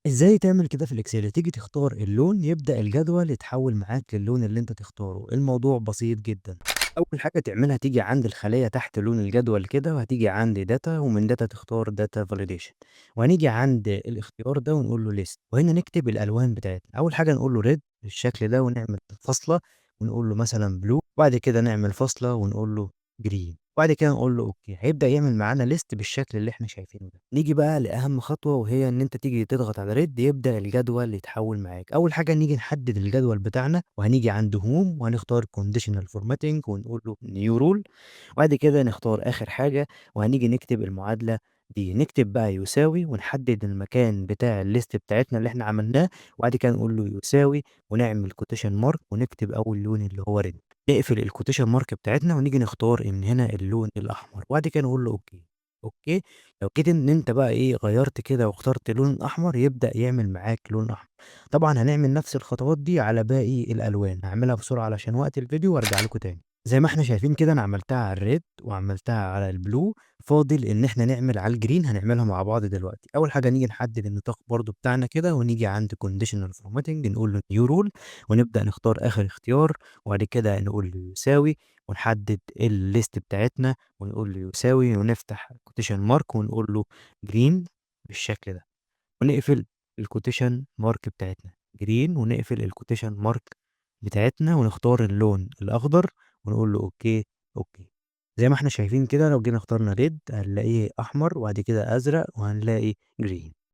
إزاي تعمل كده في الإكسل؟ تيجي تختار اللون يبدأ الجدول يتحول معاك للون اللي أنت تختاره، الموضوع بسيط جدًا. أول حاجة تعملها تيجي عند الخلية تحت لون الجدول كده، وهتيجي عند data ومن data تختار data validation، وهنيجي عند الاختيار ده ونقول له list، وهنا نكتب الألوان بتاعتنا. أول حاجة نقول له red بالشكل ده ونعمل فاصلة ونقول له مثلًا blue، وبعد كده نعمل فاصلة ونقول له green، وبعد كده نقول له أوكي، هيبدأ يعمل معانا list بالشكل اللي إحنا شايفينه ده. نيجي بقى لأهم خطوة وهي إن أنت تيجي تضغط على red يبدأ الجدول يتحول معاك. أول حاجة نيجي نحدد الجدول بتاعنا وهنيجي عند home وهنختار conditional formatting ونقول له new rule، وبعد كده نختار آخر حاجة وهنيجي نكتب المعادلة دي، نكتب بقى يساوي ونحدد المكان بتاع الليست بتاعتنا اللي إحنا عملناه، وبعد كده نقول له يساوي ونعمل quotation mark ونكتب أول لون اللي هو red. نقفل الquotation mark بتاعتنا ونيجي نختار من هنا اللون الأحمر، وبعد كده نقول له أوكي. أوكي، لو جيت إن أنت بقى إيه غيّرت كده واخترت لون أحمر يبدأ يعمل معاك لون أحمر. طبعًا هنعمل نفس الخطوات دي على باقي الألوان، هاعملها بسرعة علشان وقت الفيديو وأرجع لكم تاني. زي ما إحنا شايفين كده أنا عملتها على الred وعملتها على الblue، فاضل إن إحنا نعمل على الgreen، هنعملها مع بعض دلوقتي. أول حاجة نيجي نحدد النطاق برضه بتاعنا كده ونيجي عند conditional formatting نقول له new rule ونبدأ نختار آخر اختيار، وبعد كده نقول له يساوي ونحدد الlist بتاعتنا ونقول له يساوي ونفتح quotation mark ونقول له green بالشكل ده، ونقفل الquotation mark بتاعتنا green ونقفل الquotation mark بتاعتنا ونختار اللون الأخضر ونقول له أوكي، أوكي. زي ما إحنا شايفين كده لو جينا اخترنا red هنلاقيه أحمر وبعد كده أزرق وهنلاقي green.